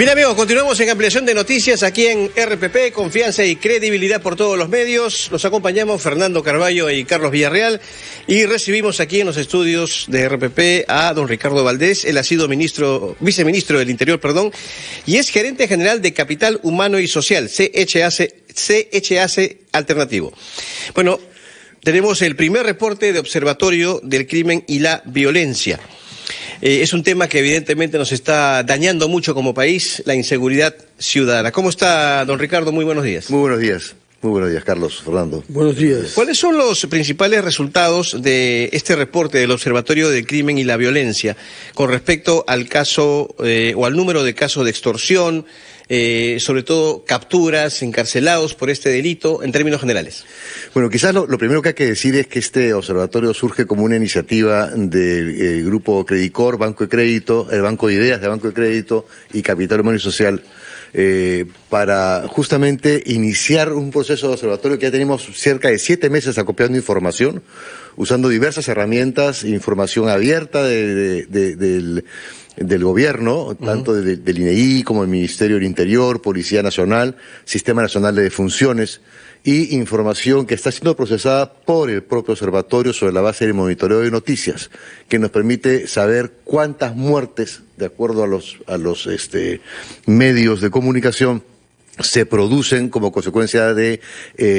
Bien amigos, continuamos en ampliación de noticias aquí en RPP, confianza y credibilidad por todos los medios. Los acompañamos Fernando Carballo y Carlos Villarreal y recibimos aquí en los estudios de RPP a don Ricardo Valdés. Él ha sido viceministro del Interior, y es gerente general de Capital Humano y Social, CHAC Alternativo. Bueno, tenemos el primer reporte de Observatorio del Crimen y la Violencia. Es un tema que evidentemente nos está dañando mucho como país, la inseguridad ciudadana. ¿Cómo está, don Ricardo? Muy buenos días. Muy buenos días. Muy buenos días, Carlos, Fernando. Buenos días. ¿Cuáles son los principales resultados de este reporte del Observatorio del Crimen y la Violencia con respecto al caso o al número de casos de extorsión, sobre todo capturas, encarcelados por este delito, en términos generales? Bueno, quizás lo primero que hay que decir es que este observatorio surge como una iniciativa del grupo Credicor, Banco de Crédito, el Banco de Ideas de Banco de Crédito y Capital Humano y Social, para justamente iniciar un proceso de observatorio que ya tenemos cerca de 7 meses acopiando información, usando diversas herramientas, información abierta del gobierno, tanto del INEI como del Ministerio del Interior, Policía Nacional, Sistema Nacional de Defunciones, y información que está siendo procesada por el propio observatorio sobre la base del monitoreo de noticias, que nos permite saber cuántas muertes, de acuerdo a los medios de comunicación, se producen como consecuencia de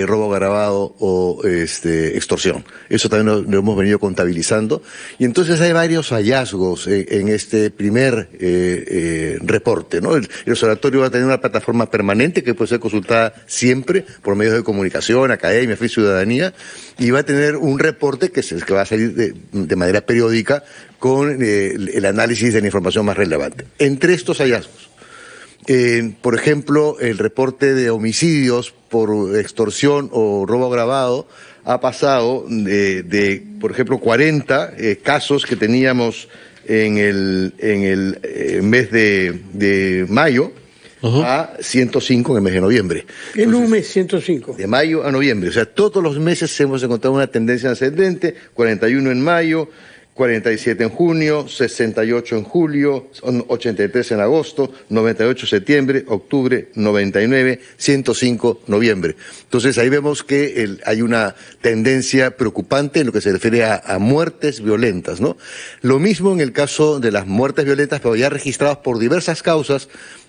robo agravado o extorsión. Eso también lo hemos venido contabilizando. Y entonces hay varios hallazgos en este primer reporte, ¿no? El observatorio va a tener una plataforma permanente que puede ser consultada siempre por medios de comunicación, academia, y ciudadanía, y va a tener un reporte que va a salir de manera periódica con el análisis de la información más relevante. Entre estos hallazgos, por ejemplo, el reporte de homicidios por extorsión o robo agravado ha pasado por ejemplo, 40 casos que teníamos en el mes de mayo, a 105 en el mes de noviembre. En un mes, 105. De mayo a noviembre. O sea, todos los meses hemos encontrado una tendencia ascendente, 41 en mayo, 47 en junio, 68 en julio, 83 en agosto, 98 en septiembre, octubre, 99, 105 noviembre. Entonces ahí vemos que hay una tendencia preocupante en lo que se refiere a muertes violentas, ¿no? Lo mismo en el caso de las muertes violentas, pero ya registradas por diversas causas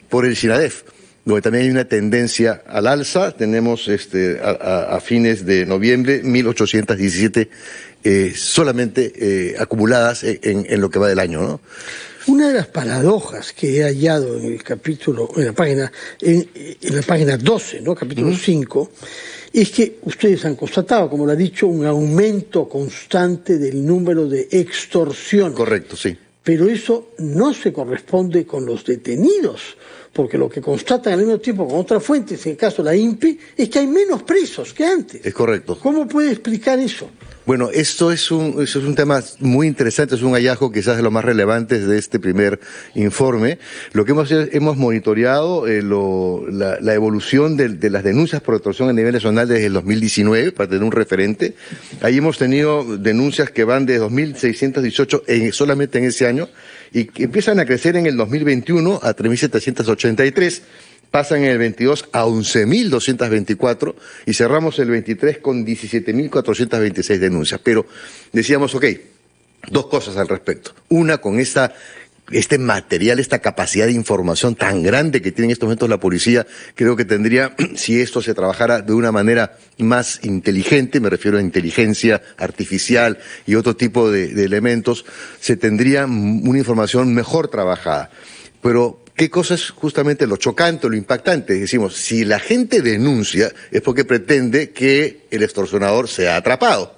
por el SINADEF, donde también hay una tendencia al alza. Tenemos a fines de noviembre 1.817 solamente acumuladas en lo que va del año, ¿no? Una de las paradojas que he hallado en el capítulo, en la página 12, ¿no? Capítulo 5, es que ustedes han constatado, como lo ha dicho, un aumento constante del número de extorsiones. Correcto, sí. Pero eso no se corresponde con los detenidos, porque lo que constatan al mismo tiempo con otras fuentes, en el caso de la INPE, es que hay menos presos que antes. Es correcto. ¿Cómo puede explicar eso? Bueno, esto es un tema muy interesante, es un hallazgo quizás de los más relevantes de este primer informe. Lo que hemos monitoreado la evolución de las denuncias por extorsión a nivel nacional desde el 2019, para tener un referente. Ahí hemos tenido denuncias que van de 2.618 solamente en ese año, y que empiezan a crecer en el 2021 a 3.783. Pasan en el 22 a 11.224 y cerramos el 23 con 17.426 denuncias. Pero decíamos, ok, dos cosas al respecto. Una, con este material, esta capacidad de información tan grande que tiene en estos momentos la policía, creo que tendría, si esto se trabajara de una manera más inteligente, me refiero a inteligencia artificial y otro tipo de elementos, se tendría una información mejor trabajada. Pero ¿qué cosa es justamente lo chocante, lo impactante? Decimos, si la gente denuncia es porque pretende que el extorsionador sea atrapado.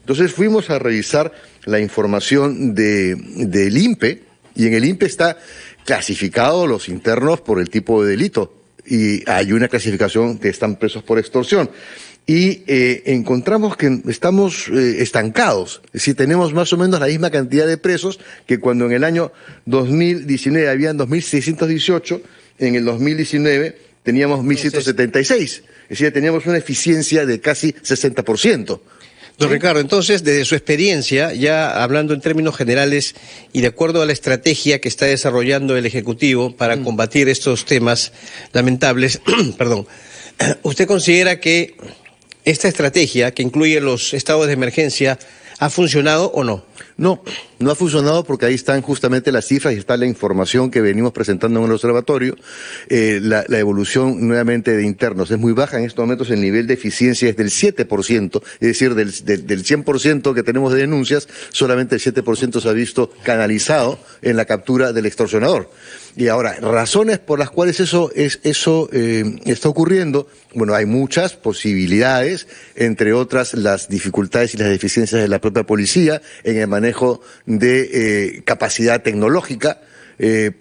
Entonces fuimos a revisar la información del INPE, y en el INPE está clasificado los internos por el tipo de delito, y hay una clasificación que están presos por extorsión. Y encontramos que estamos estancados, es decir, tenemos más o menos la misma cantidad de presos que cuando en el año 2019 habían 2.618, en el 2019 teníamos 1.176, es decir, teníamos una eficiencia de casi 60%. Don Ricardo, entonces, desde su experiencia, ya hablando en términos generales y de acuerdo a la estrategia que está desarrollando el Ejecutivo para combatir estos temas lamentables, perdón, ¿usted considera que esta estrategia, que incluye los estados de emergencia, ha funcionado o no? No, no ha funcionado porque ahí están justamente las cifras y está la información que venimos presentando en el observatorio. La evolución nuevamente de internos es muy baja en estos momentos, el nivel de eficiencia es del 7%, es decir, del 100% que tenemos de denuncias, solamente el 7% se ha visto canalizado en la captura del extorsionador. Y ahora, razones por las cuales eso está ocurriendo, bueno, hay muchas posibilidades, entre otras las dificultades y las deficiencias de la propia policía en el manejo de capacidad tecnológica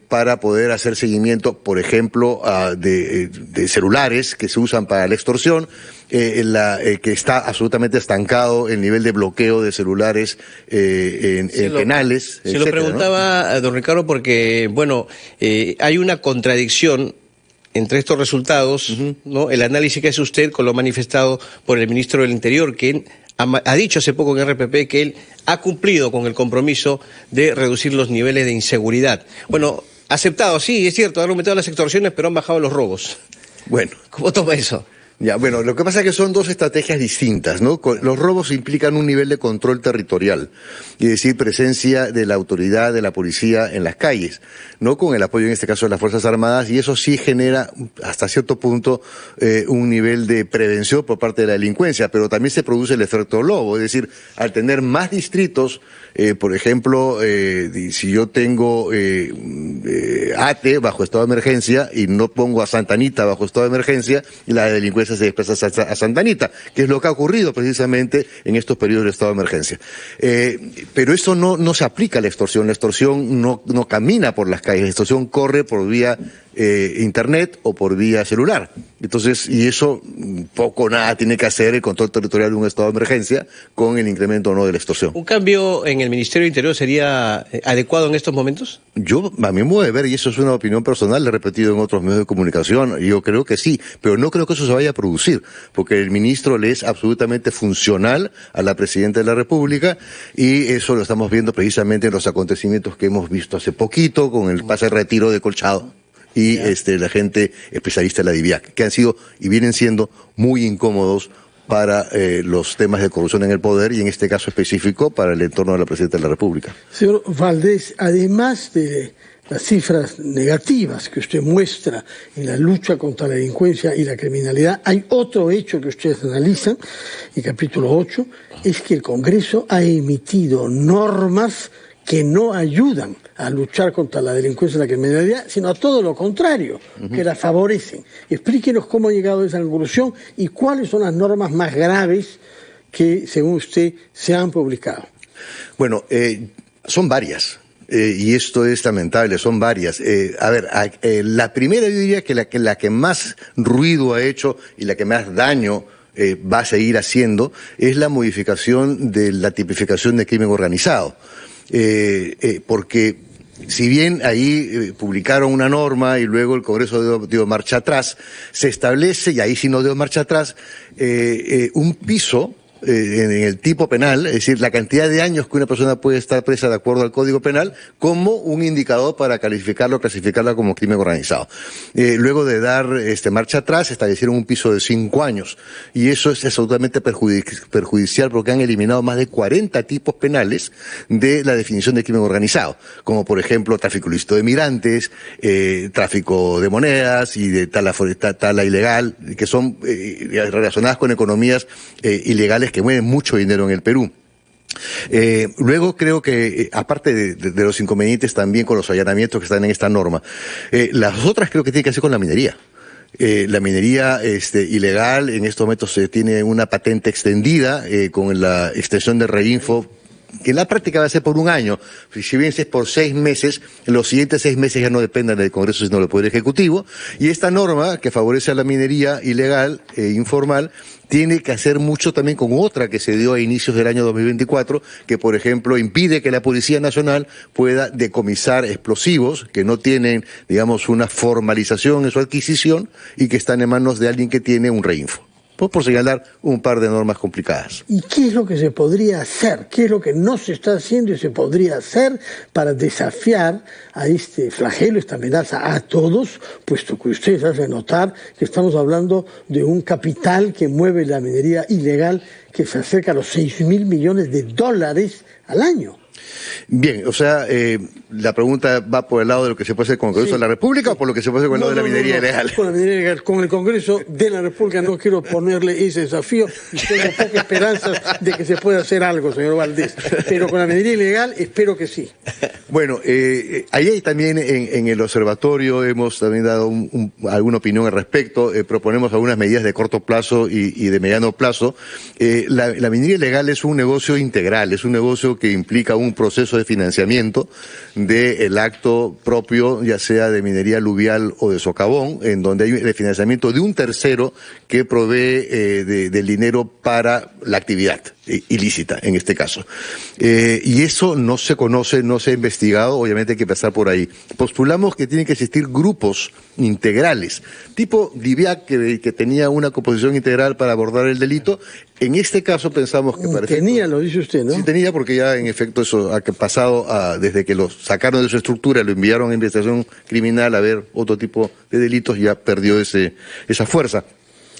para poder hacer seguimiento, por ejemplo, de celulares que se usan para la extorsión, que está absolutamente estancado el nivel de bloqueo de celulares en penales. Se lo preguntaba, ¿no? Don Ricardo, porque, bueno, hay una contradicción entre estos resultados, ¿no? El análisis que hace usted con lo manifestado por el ministro del Interior, que ha dicho hace poco en RPP que él ha cumplido con el compromiso de reducir los niveles de inseguridad. Bueno, aceptado, sí, es cierto, han aumentado las extorsiones, pero han bajado los robos. Bueno. ¿Cómo toma eso? Ya, bueno, lo que pasa es que son dos estrategias distintas, ¿no? Los robos implican un nivel de control territorial, es decir, presencia de la autoridad, de la policía en las calles, ¿no? Con el apoyo en este caso de las Fuerzas Armadas, y eso sí genera hasta cierto punto un nivel de prevención por parte de la delincuencia, pero también se produce el efecto lobo, es decir, al tener más distritos, por ejemplo, si yo tengo Ate bajo estado de emergencia y no pongo a Santa Anita bajo estado de emergencia, y la delincuencia se desplaza a Santa Anita, que es lo que ha ocurrido precisamente en estos periodos de estado de emergencia. Pero eso no se aplica a la extorsión no camina por las calles, la extorsión corre por vía internet o por vía celular. Entonces, y eso poco o nada tiene que hacer el control territorial de un estado de emergencia con el incremento o no de la extorsión. ¿Un cambio en el Ministerio del Interior sería adecuado en estos momentos? A mi modo de ver, y eso es una opinión personal, lo he repetido en otros medios de comunicación, yo creo que sí, pero no creo que eso se vaya a producir, porque el ministro le es absolutamente funcional a la Presidenta de la República, y eso lo estamos viendo precisamente en los acontecimientos que hemos visto hace poquito, con el pase de retiro de Colchado y la gente especialista de la DIVIAC, que han sido y vienen siendo muy incómodos para los temas de corrupción en el poder y en este caso específico para el entorno de la Presidenta de la República. Señor Valdés, además de las cifras negativas que usted muestra en la lucha contra la delincuencia y la criminalidad, hay otro hecho que ustedes analizan, en capítulo 8, es que el Congreso ha emitido normas que no ayudan a luchar contra la delincuencia y la criminalidad, sino a todo lo contrario, que la favorecen. Explíquenos cómo ha llegado a esa conclusión y cuáles son las normas más graves que, según usted, se han publicado. Bueno, son varias. Y esto es lamentable, son varias. La primera yo diría que la que más ruido ha hecho y la que más daño va a seguir haciendo es la modificación de la tipificación de crimen organizado. Porque si bien ahí publicaron una norma y luego el Congreso dio marcha atrás, se establece, y ahí sí no dio marcha atrás, un piso en el tipo penal, es decir, la cantidad de años que una persona puede estar presa de acuerdo al Código Penal, como un indicador para clasificarla como crimen organizado. Luego de dar marcha atrás, establecieron un piso de 5 años, y eso es absolutamente perjudicial porque han eliminado más de 40 tipos penales de la definición de crimen organizado, como por ejemplo tráfico ilícito de migrantes, tráfico de monedas y de tala ilegal, que son relacionadas con economías ilegales que mueven mucho dinero en el Perú. Luego creo que, aparte de los inconvenientes también con los allanamientos que están en esta norma, las otras creo que tienen que hacer con la minería. La minería ilegal en estos momentos se tiene una patente extendida con la extensión de Reinfo, que en la práctica va a ser por 1 año. Si bien es por 6 meses, los siguientes 6 meses ya no dependen del Congreso sino del Poder Ejecutivo, y esta norma que favorece a la minería ilegal e informal tiene que hacer mucho también con otra que se dio a inicios del año 2024, que por ejemplo impide que la Policía Nacional pueda decomisar explosivos que no tienen, digamos, una formalización en su adquisición y que están en manos de alguien que tiene un reinfo. por señalar un par de normas complicadas. ¿Y qué es lo que se podría hacer? ¿Qué es lo que no se está haciendo y se podría hacer para desafiar a este flagelo, esta amenaza a todos, puesto que ustedes hacen notar que estamos hablando de un capital que mueve la minería ilegal que se acerca a los $6.000 millones al año? Bien, o sea, la pregunta va por el lado de lo que se puede hacer con el Congreso de la República o por lo que se puede hacer con el lado de la minería ilegal. Con la minería ilegal, con el Congreso de la República no quiero ponerle ese desafío y tengo pocas esperanzas de que se pueda hacer algo, señor Valdés. Pero con la minería ilegal espero que sí. Bueno, ahí también en el observatorio hemos también dado alguna opinión al respecto. Proponemos algunas medidas de corto plazo y de mediano plazo. La minería ilegal es un negocio integral, es un negocio que implica un proceso de financiamiento del acto propio, ya sea de minería aluvial o de socavón, en donde hay el financiamiento de un tercero que provee del dinero para la actividad ilícita, en este caso. Y eso no se conoce, no se ha investigado, obviamente hay que pasar por ahí. Postulamos que tienen que existir grupos integrales, tipo DIVIAC, que tenía una composición integral para abordar el delito. En este caso pensamos que para tenía, lo dice usted, ¿no? Sí tenía, porque ya en efecto eso ha pasado desde que lo sacaron de su estructura, lo enviaron a investigación criminal a ver otro tipo de delitos, ya perdió esa fuerza.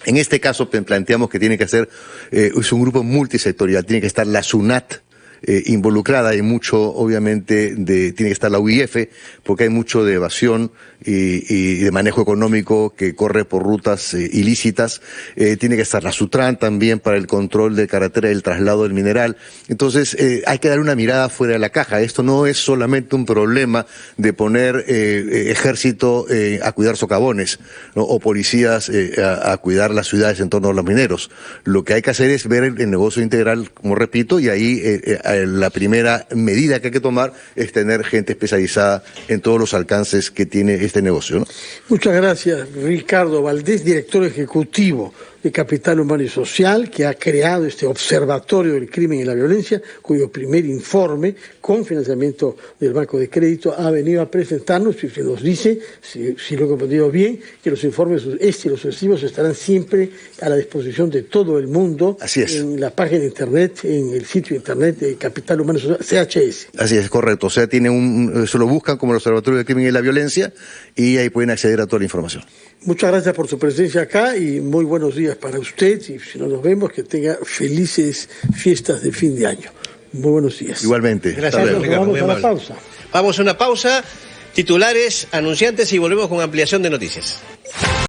En este caso planteamos que tiene que ser, es un grupo multisectorial, tiene que estar la SUNAT involucrada, hay mucho, obviamente, tiene que estar la UIF, porque hay mucho de evasión y de manejo económico que corre por rutas ilícitas. Tiene que estar la SUTRAN también para el control de carretera y el traslado del mineral. Entonces, hay que dar una mirada fuera de la caja. Esto no es solamente un problema de poner ejército a cuidar socavones, ¿no? O policías a cuidar las ciudades en torno a los mineros. Lo que hay que hacer es ver el negocio integral, como repito, y ahí la primera medida que hay que tomar es tener gente especializada en todos los alcances que tiene este negocio, ¿no? Muchas gracias, Ricardo Valdés, director ejecutivo de Capital Humano y Social, que ha creado este Observatorio del Crimen y la Violencia, cuyo primer informe, con financiamiento del Banco de Crédito, ha venido a presentarnos y se nos dice, si lo he comprendido bien, que los informes, y los sucesivos, estarán siempre a la disposición de todo el mundo. Así es. En la página de internet, en el sitio internet de Capital Humano y Social, CHS. Así es, correcto. O sea, se lo buscan como el Observatorio del Crimen y la Violencia y ahí pueden acceder a toda la información. Muchas gracias por su presencia acá y muy buenos días para usted, y si no nos vemos, que tenga felices fiestas de fin de año. Muy buenos días. Igualmente. Gracias, Ricardo. Vamos a la pausa. Vamos a una pausa, titulares, anunciantes y volvemos con ampliación de noticias.